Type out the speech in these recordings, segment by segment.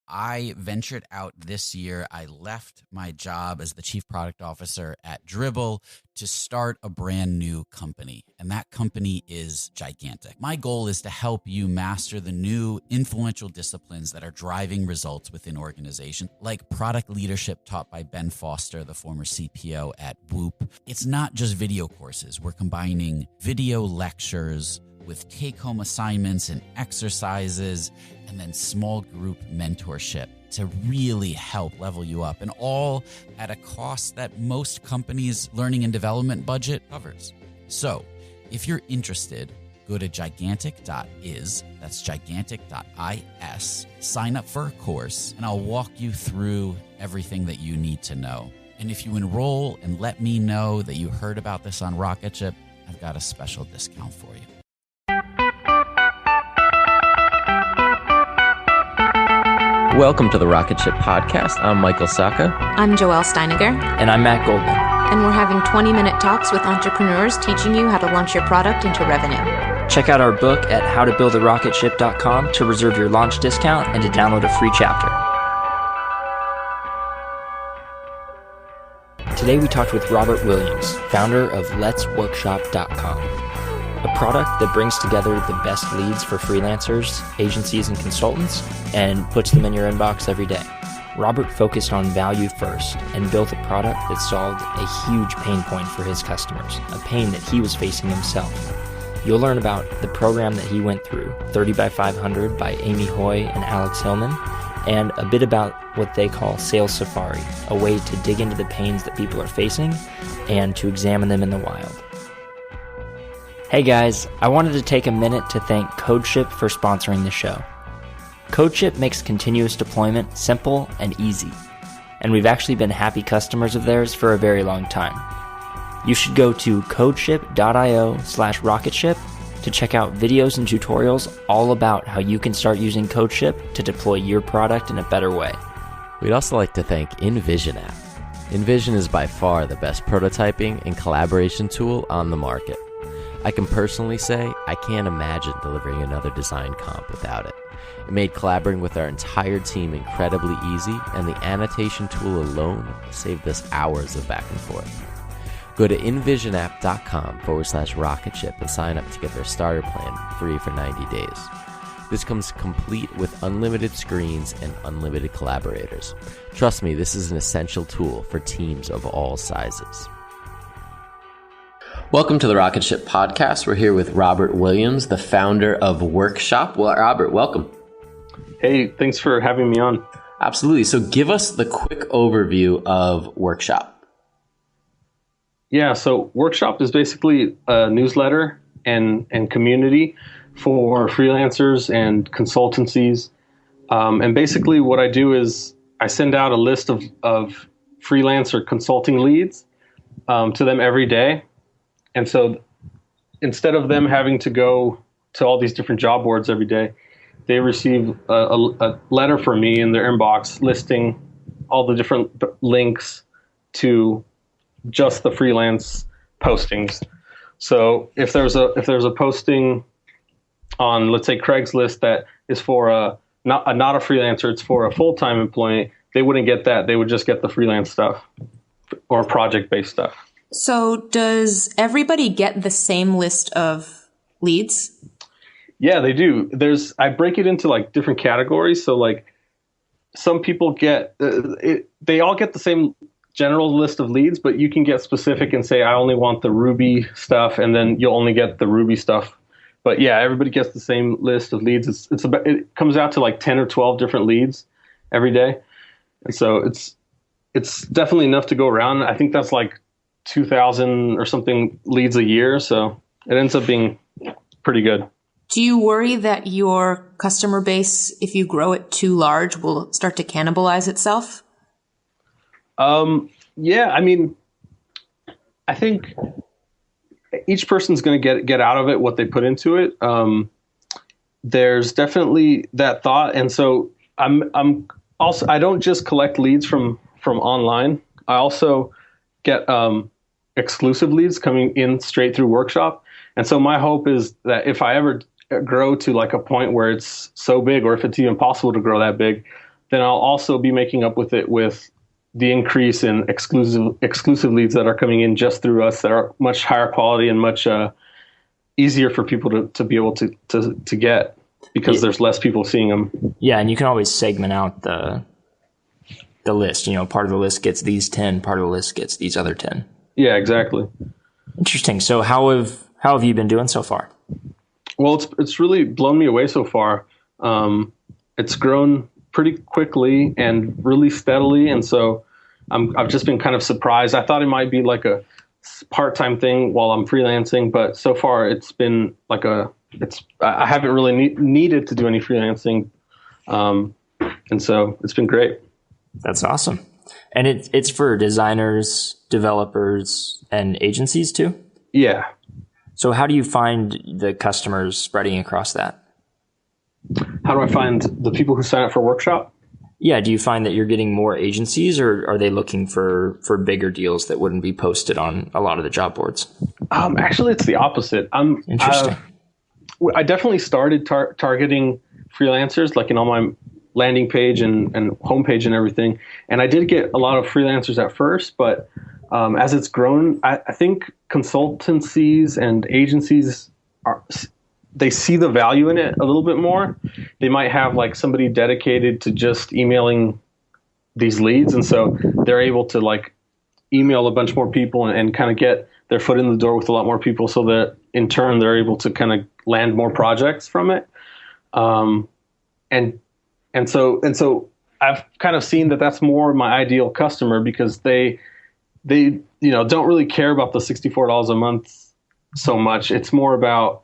I ventured out this year. I left my job as the chief product officer at Dribbble to start a brand new company. And that company is gigantic. My goal is to help you master the new influential disciplines that are driving results within organizations, like product leadership taught by Ben Foster, the former CPO at Whoop. It's not just video courses. We're combining video lectures with take-home assignments and exercises, and then small group mentorship to really help level you up, and all at a cost that most companies' learning and development budget covers. So if you're interested, go to gigantic.is, that's gigantic.is, sign up for a course, and I'll walk you through everything that you need to know. And if you enroll and let me know that you heard about this on Rocketship, I've got a special discount for you. Welcome to the Rocketship podcast. I'm Michael Sacca. I'm Joelle Steiniger. And I'm Matt Goldman. And we're having 20-minute talks with entrepreneurs teaching you how to launch your product into revenue. Check out our book at howtobuildarocketship.com to reserve your launch discount and to download a free chapter. Today we talked with Robert Williams, founder of letsworkshop.com, a product that brings together the best leads for freelancers, agencies, and consultants, and puts them in your inbox every day. Robert focused on value first and built a product that solved a huge pain point for his customers, a pain that he was facing himself. You'll learn about the program that he went through, 30 by 500 by Amy Hoy and Alex Hillman, and a bit about what they call Sales Safari, a way to dig into the pains that people are facing and to examine them in the wild. Hey guys, I wanted to take a minute to thank Codeship for sponsoring the show. Codeship makes continuous deployment simple and easy, and we've actually been happy customers of theirs for a very long time. You should go to codeship.io/rocketship to check out videos and tutorials all about how you can start using Codeship to deploy your product in a better way. We'd also like to thank InVision app. InVision is by far the best prototyping and collaboration tool on the market. I can personally say I can't imagine delivering another design comp without it. It made collaborating with our entire team incredibly easy, and the annotation tool alone saved us hours of back and forth. Go to invisionapp.com/rocketship and sign up to get their starter plan free for 90 days. This comes complete with unlimited screens and unlimited collaborators. Trust me, this is an essential tool for teams of all sizes. Welcome to the Rocketship podcast. We're here with Robert Williams, the founder of Workshop. Well, Robert, welcome. Hey, thanks for having me on. Absolutely. So give us the quick overview of Workshop. Yeah, so Workshop is basically a newsletter and community for freelancers and consultancies. And basically what I do is I send out a list of freelancer consulting leads to them every day. And so instead of them having to go to all these different job boards every day, they receive a letter from me in their inbox listing all the different links to just the freelance postings. So if there's a posting on, let's say, Craigslist that is for not a freelancer, it's for a full-time employee, they wouldn't get that. They would just get the freelance stuff or project-based stuff. So does everybody get the same list of leads? Yeah, they do. I break it into like different categories. So like some people get, they all get the same general list of leads, but you can get specific and say, I only want the Ruby stuff, and then you'll only get the Ruby stuff. But yeah, everybody gets the same list of leads. It comes out to like 10 or 12 different leads every day. And so it's definitely enough to go around. I think that's like 2,000 or something leads a year. So it ends up being pretty good. Do you worry that your customer base, if you grow it too large, will start to cannibalize itself? Yeah, I mean, I think each person's going to get out of it what they put into it. There's definitely that thought. And so I'm also, I don't just collect leads from online. I also get exclusive leads coming in straight through Workshop. And so my hope is that if I ever grow to like a point where it's so big, or if it's even possible to grow that big, then I'll also be making up with it with the increase in exclusive leads that are coming in just through us that are much higher quality and much easier for people to be able to get because there's less people seeing them. Yeah, and you can always segment out the list. Part of the list gets these 10, part of the list gets these other 10. Yeah, exactly. Interesting. So how have you been doing so far? Well, it's really blown me away so far. It's grown pretty quickly and really steadily, and so I've just been kind of surprised. I thought it might be like a part-time thing while I'm freelancing, but so far it's been like I haven't really needed to do any freelancing, and so it's been great. That's awesome. And it's for designers, developers, and agencies too? Yeah. So how do you find the customers spreading across that? How do I find the people who sign up for Workshop? Yeah. Do you find that you're getting more agencies, or are they looking for bigger deals that wouldn't be posted on a lot of the job boards? Actually, it's the opposite. Interesting. I definitely started targeting freelancers, like on my landing page and homepage and everything. And I did get a lot of freelancers at first, but as it's grown, I think consultancies and agencies they see the value in it a little bit more. They might have like somebody dedicated to just emailing these leads. And so they're able to like email a bunch more people and kind of get their foot in the door with a lot more people so that in turn they're able to kind of land more projects from it. And so I've kind of seen that that's more my ideal customer because they don't really care about the $64 a month so much. It's more about,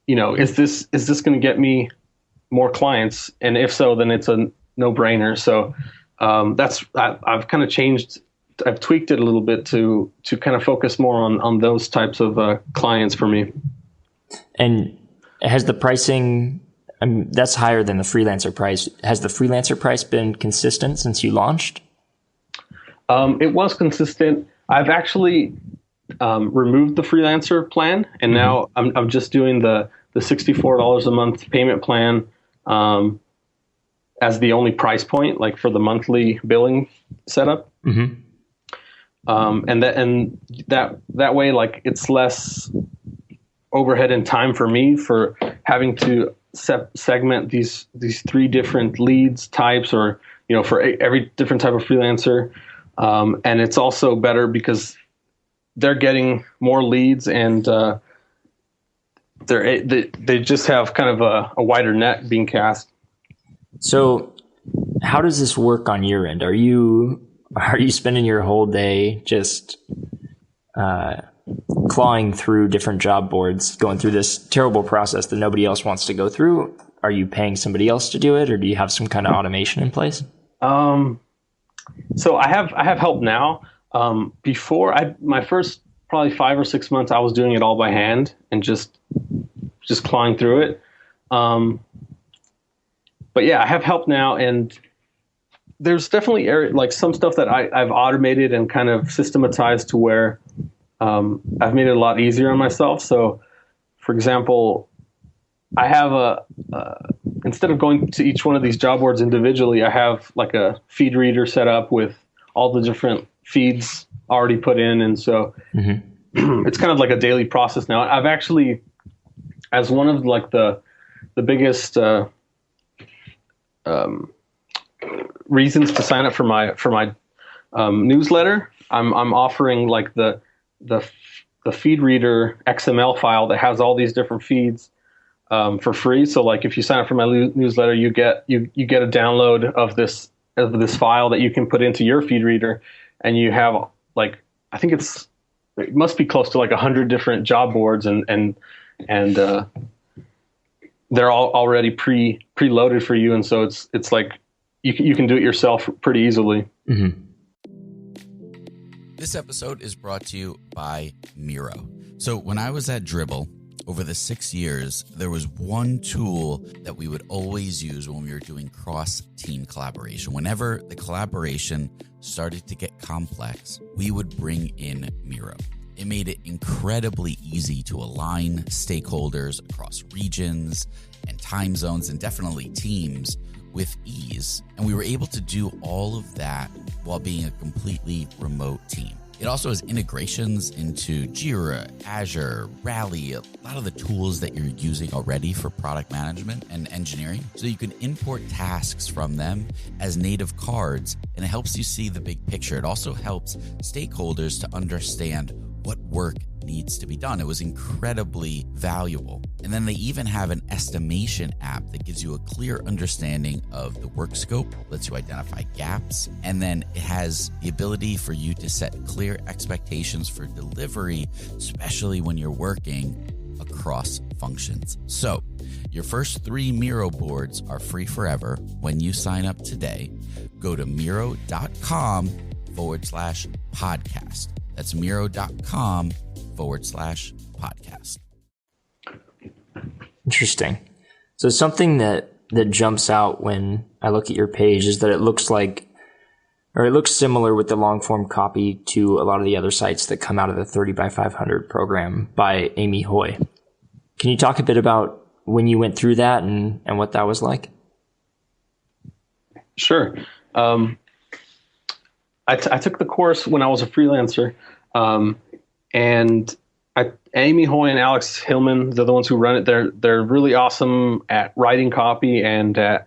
is this going to get me more clients? And if so, then it's a no-brainer. So I've kind of changed. I've tweaked it a little bit to kind of focus more on those types of clients for me. And has the pricing, that's higher than the freelancer price. Has the freelancer price been consistent since you launched? It was consistent. I've actually removed the freelancer plan, and now I'm just doing the $64 a month payment plan as the only price point, like for the monthly billing setup. Mm-hmm. And that way, like it's less overhead and time for me for having to segment these three different leads types, or for every different type of freelancer. And it's also better because they're getting more leads, and they just have kind of a wider net being cast. So how does this work on your end? Are you spending your whole day just clawing through different job boards, going through this terrible process that nobody else wants to go through? Are you paying somebody else to do it, or do you have some kind of automation in place? So I have help now. Before my first probably 5 or 6 months, I was doing it all by hand and just clawing through it. But yeah, I have help now, and there's definitely like some stuff that I've automated and kind of systematized to where I've made it a lot easier on myself. So, for example, I have instead of going to each one of these job boards individually, I have like a feed reader set up with all the different feeds already put in. And so it's kind of like a daily process now. I've actually, as one of like the biggest reasons to sign up for my newsletter, I'm offering like the feed reader XML file that has all these different feeds for free. So like if you sign up for my newsletter, you get a download of this file that you can put into your feed reader, and you have like, I think it must be close to like 100 different job boards, and they're all already preloaded for you, and so it's like you can do it yourself pretty easily. Mm-hmm. This episode is brought to you by Miro. So when I was at Dribbble, over the 6 years, there was one tool that we would always use when we were doing cross-team collaboration. Whenever the collaboration started to get complex, we would bring in Miro. It made it incredibly easy to align stakeholders across regions and time zones, and definitely teams, with ease. And we were able to do all of that while being a completely remote team. It also has integrations into Jira, Azure, Rally, a lot of the tools that you're using already for product management and engineering. So you can import tasks from them as native cards, and it helps you see the big picture. It also helps stakeholders to understand what work needs to be done. It was incredibly valuable. And then they even have an estimation app that gives you a clear understanding of the work scope, lets you identify gaps, and then it has the ability for you to set clear expectations for delivery, especially when you're working across functions. So your first 3 Miro boards are free forever when you sign up today. Go to Miro.com/podcast. That's Miro.com/podcast. Interesting. So something that jumps out when I look at your page is that it looks similar with the long form copy to a lot of the other sites that come out of the 30 by 500 program by Amy Hoy. Can you talk a bit about when you went through that and what that was like? Sure. I took the course when I was a freelancer, and Amy Hoy and Alex Hillman, they're the ones who run it. They're really awesome at writing copy and at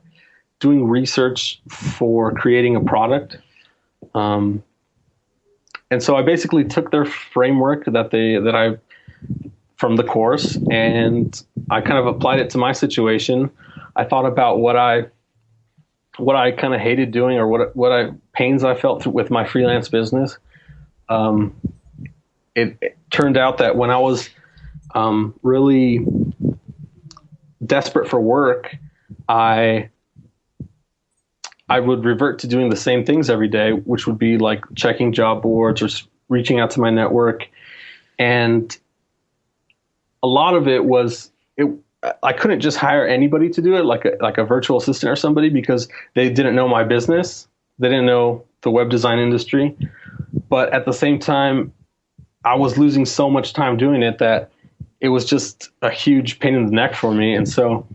doing research for creating a product. And so I basically took their framework that I from the course, and I kind of applied it to my situation. I thought about what I kind of hated doing, or what pains I felt with my freelance business. It turned out that when I was really desperate for work, I would revert to doing the same things every day, which would be like checking job boards or reaching out to my network. And a lot of it was I couldn't just hire anybody to do it, like a virtual assistant or somebody, because they didn't know my business. They didn't know the web design industry. But at the same time, I was losing so much time doing it that it was just a huge pain in the neck for me. And so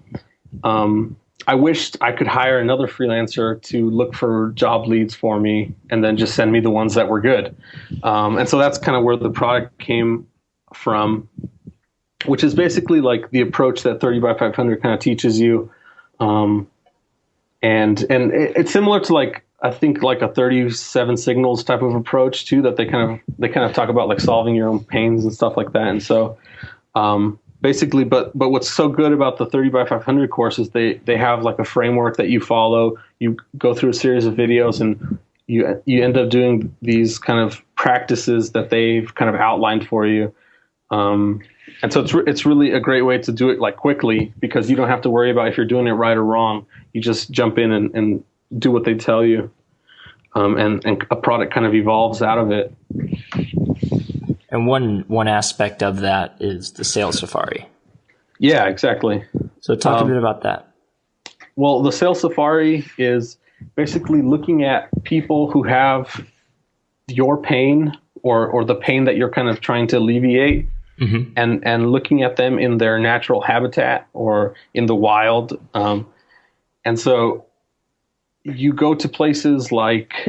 I wished I could hire another freelancer to look for job leads for me and then just send me the ones that were good. And so that's kind of where the product came from, which is basically like the approach that 30 by 500 kind of teaches you. And it's similar to I think a 37 signals type of approach too, that they kind of talk about like solving your own pains and stuff like that. And so basically, but what's so good about the 30 by 500 course is they have like a framework that you follow. You go through a series of videos, and you end up doing these kind of practices that they've kind of outlined for you. And so it's really a great way to do it like quickly, because you don't have to worry about if you're doing it right or wrong. You just jump in and do what they tell you. And a product kind of evolves out of it. And one aspect of that is the sales safari. Yeah, exactly. So talk a bit about that. Well, the sales safari is basically looking at people who have your pain or the pain that you're kind of trying to alleviate, mm-hmm. and looking at them in their natural habitat or in the wild. And so you go to places like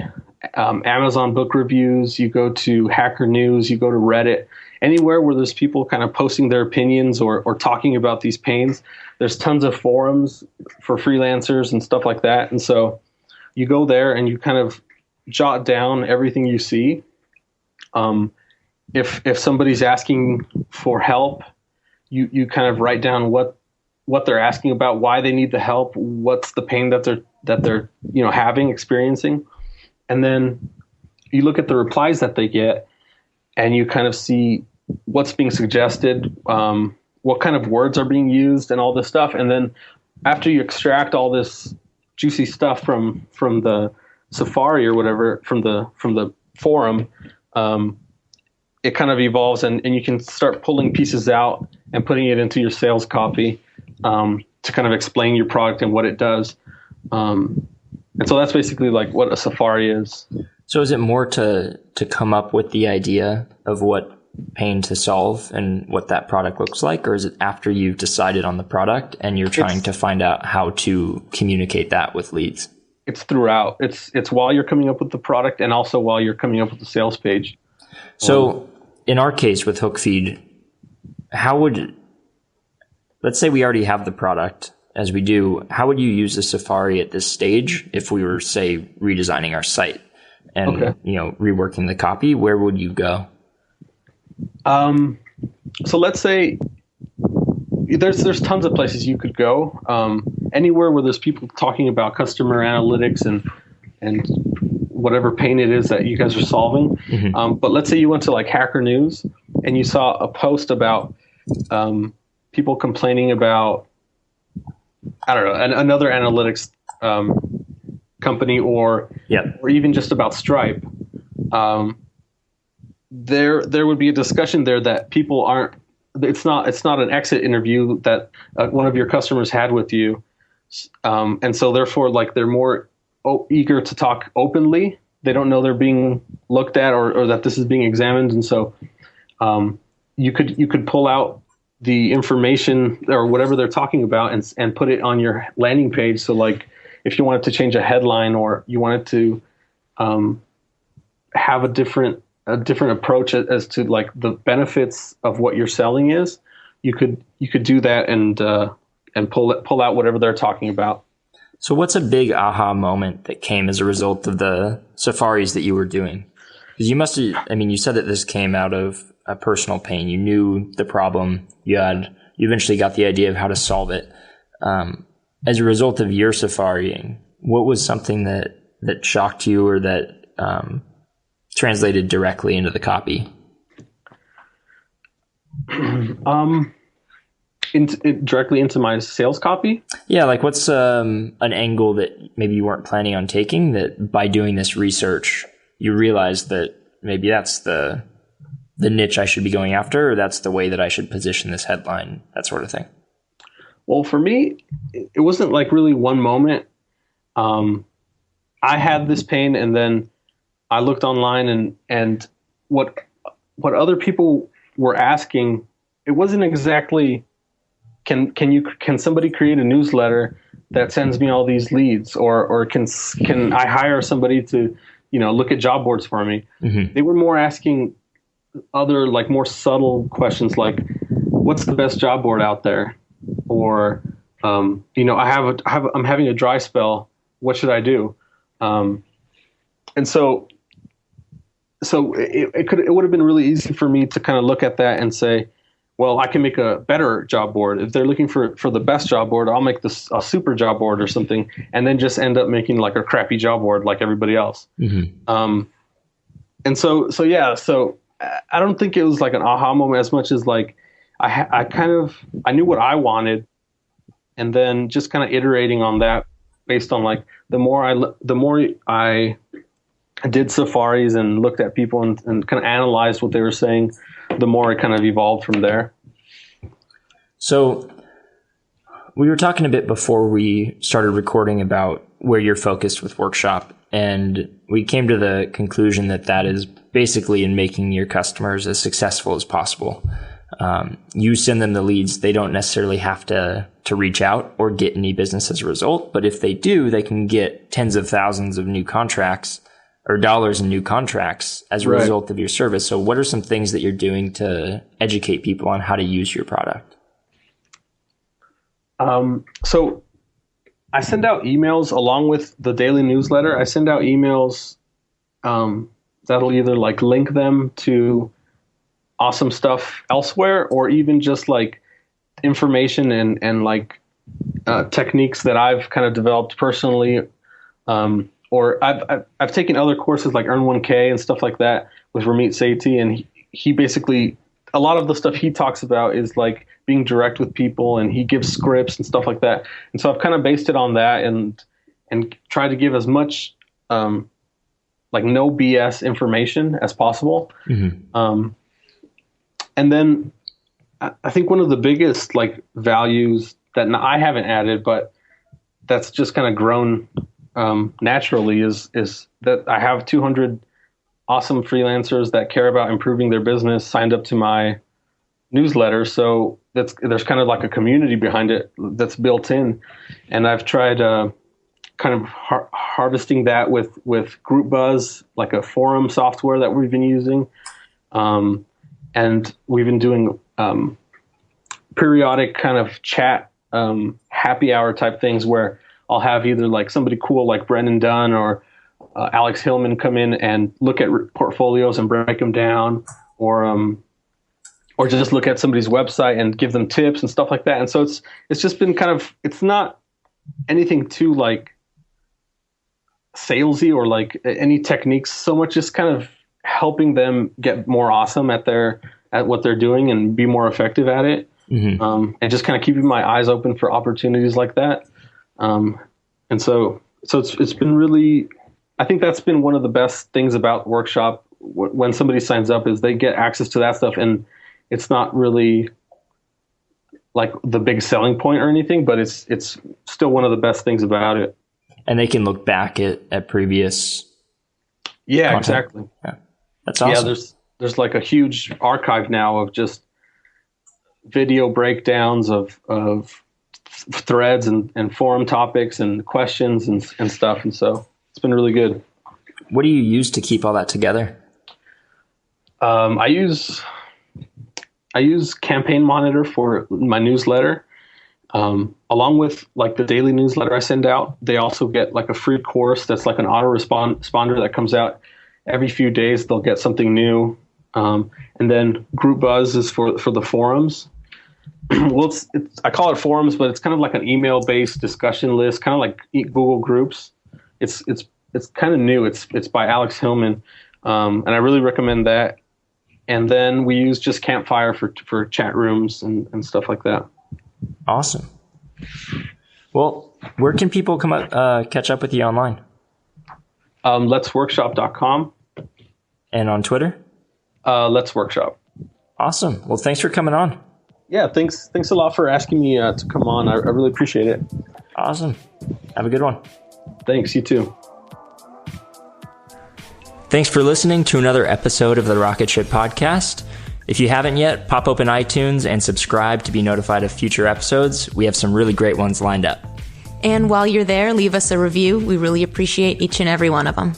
Amazon book reviews, you go to Hacker News, you go to Reddit, anywhere where there's people kind of posting their opinions or talking about these pains. There's tons of forums for freelancers and stuff like that. And so you go there and you kind of jot down everything you see. If somebody's asking for help, you kind of write down what they're asking about, why they need the help, what's the pain that they're experiencing. And then you look at the replies that they get, and you kind of see what's being suggested, what kind of words are being used, and all this stuff. And then after you extract all this juicy stuff from the Safari or whatever, from the forum, it kind of evolves, and you can start pulling pieces out and putting it into your sales copy to kind of explain your product and what it does. And so that's basically like what a Safari is. So is it more to come up with the idea of what pain to solve and what that product looks like? Or is it after you've decided on the product and you're trying to find out how to communicate that with leads? It's throughout. It's while you're coming up with the product and also while you're coming up with the sales page. So in our case with HookFeed, let's say we already have the product as we do, how would you use the Safari at this stage if we were, say, redesigning our site and reworking the copy? Where would you go? So let's say there's tons of places you could go. Anywhere where there's people talking about customer analytics and whatever pain it is that you guys are solving. Mm-hmm. But let's say you went to like Hacker News and you saw a post about people complaining about, I don't know, another analytics company or even just about Stripe. There would be a discussion there that people aren't. It's not an exit interview that one of your customers had with you, and so therefore, like, they're more eager to talk openly. They don't know they're being looked at or that this is being examined, and so you could pull out the information or whatever they're talking about and put it on your landing page. So, like, if you wanted to change a headline or you wanted to have a different approach as to like the benefits of what you're selling is, you could do that and pull out whatever they're talking about. So what's a big aha moment that came as a result of the safaris that you were doing? Because you said that this came out of a personal pain. You knew the problem. You eventually got the idea of how to solve it. As a result of your safarying, what was something that shocked you or that translated directly into the copy? Directly into my sales copy? Yeah, like what's an angle that maybe you weren't planning on taking that by doing this research, you realized that maybe that's the niche I should be going after, or that's the way that I should position this headline, that sort of thing? Well, for me, it wasn't like really one moment. I had this pain, and then I looked online and what other people were asking, it wasn't exactly can somebody create a newsletter that sends me all these leads, or can I hire somebody to look at job boards for me? Mm-hmm. They were more asking other, like, more subtle questions like, what's the best job board out there? Or I'm having a dry spell. What should I do? And so it would have been really easy for me to kind of look at that and say, well, I can make a better job board. If they're looking for the best job board, I'll make this a super job board or something, and then just end up making like a crappy job board like everybody else. Mm-hmm. And so I don't think it was like an aha moment as much as like I knew what I wanted, and then just kind of iterating on that based on like the more I did safaris and looked at people and kind of analyzed what they were saying, the more it kind of evolved from there. So we were talking a bit before we started recording about where you're focused with Workshop, and we came to the conclusion that is basically in making your customers as successful as possible. You send them the leads. They don't necessarily have to reach out or get any business as a result, but if they do, they can get tens of thousands of new contracts or dollars in new contracts as a result of your service. So what are some things that you're doing to educate people on how to use your product? So I send out emails along with the daily newsletter. I send out emails that'll either like link them to awesome stuff elsewhere, or even just like information and like techniques that I've kind of developed personally. Or I've taken other courses like Earn 1K and stuff like that with Ramit Sethi, and he basically, a lot of the stuff he talks about is like being direct with people, and he gives scripts and stuff like that. And so I've kind of based it on that and tried to give as much like no BS information as possible. Mm-hmm. And then I think one of the biggest like values that I haven't added, but that's just kind of grown naturally is that I have 200 awesome freelancers that care about improving their business signed up to my newsletter. So there's kind of like a community behind it that's built in. And I've tried kind of harvesting that with Group Buzz, like a forum software that we've been using. And we've been doing periodic kind of chat, happy hour type things where I'll have either like somebody cool like Brendan Dunn or Alex Hillman come in and look at portfolios and break them down, or just look at somebody's website and give them tips and stuff like that. And so it's just been kind of, it's not anything too like salesy or like any techniques so much, just kind of helping them get more awesome at what they're doing and be more effective at it. Mm-hmm. And just kind of keeping my eyes open for opportunities like that. And so it's been really, I think that's been one of the best things about Workshop when somebody signs up is they get access to that stuff, and it's not really like the big selling point or anything, but it's still one of the best things about it. And they can look back at previous. Yeah, content. Exactly. Yeah. That's awesome. Yeah, there's like a huge archive now of just video breakdowns of threads and forum topics and questions and stuff. And so it's been really good. What do you use to keep all that together? I use Campaign Monitor for my newsletter. Along with like the daily newsletter I send out, they also get like a free course that's like an autoresponder that comes out every few days. They'll get something new. And then Group Buzz is for the forums. Well, I call it forums, but it's kind of like an email-based discussion list, kind of like Google Groups. It's kind of new. It's by Alex Hillman, and I really recommend that. And then we use just Campfire for chat rooms and stuff like that. Awesome. Well, where can people come up, catch up with you online? Letsworkshop.com. And on Twitter? Let's Workshop. Awesome. Well, thanks for coming on. Yeah, thanks a lot for asking me to come on. I really appreciate it. Awesome. Have a good one. Thanks, you too. Thanks for listening to another episode of the Rocketship podcast. If you haven't yet, pop open iTunes and subscribe to be notified of future episodes. We have some really great ones lined up. And while you're there, leave us a review. We really appreciate each and every one of them.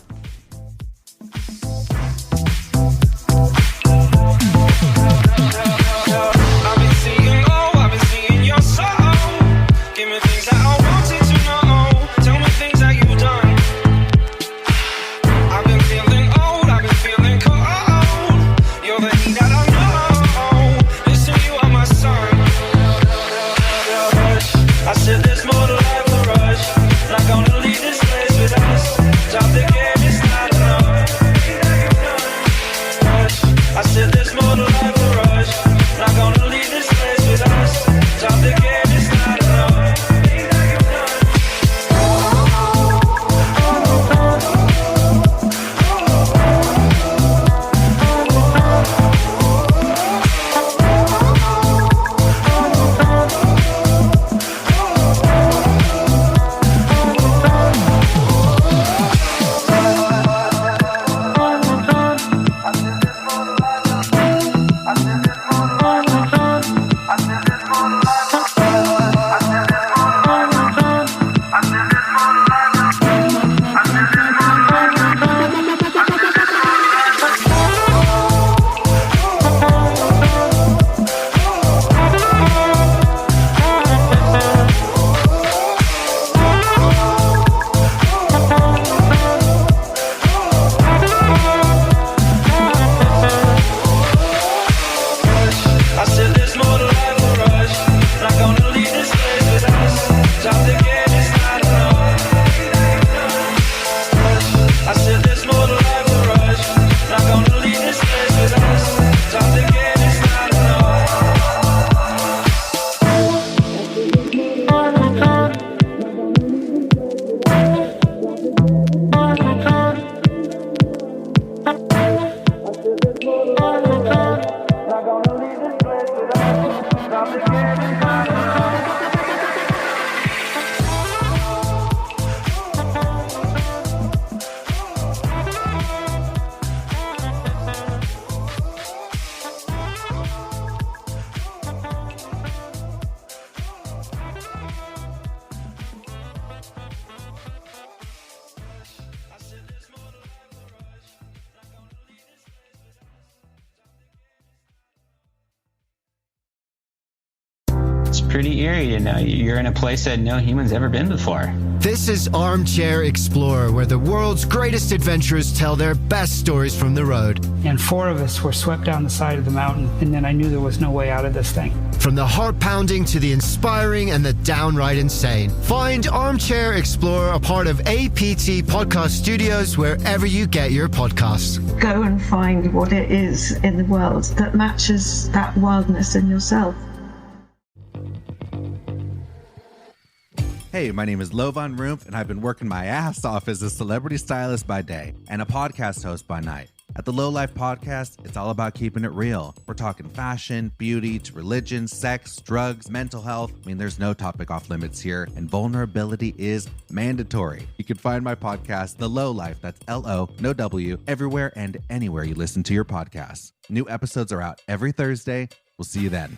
pretty eerie to know you're in a place that no human's ever been before. This is Armchair Explorer, where the world's greatest adventurers tell their best stories from the road. And 4 of us were swept down the side of the mountain, and then I knew there was no way out of this thing. From the heart-pounding to the inspiring and the downright insane. Find Armchair Explorer, a part of APT Podcast Studios, wherever you get your podcasts. Go and find what it is in the world that matches that wildness in yourself. Hey, my name is Lovan Rumpf, and I've been working my ass off as a celebrity stylist by day and a podcast host by night. At the Low Life Podcast, it's all about keeping it real. We're talking fashion, beauty, to religion, sex, drugs, mental health. I mean, there's no topic off limits here, and vulnerability is mandatory. You can find my podcast, The Low Life, that's L-O, no W, everywhere and anywhere you listen to your podcasts. New episodes are out every Thursday. We'll see you then.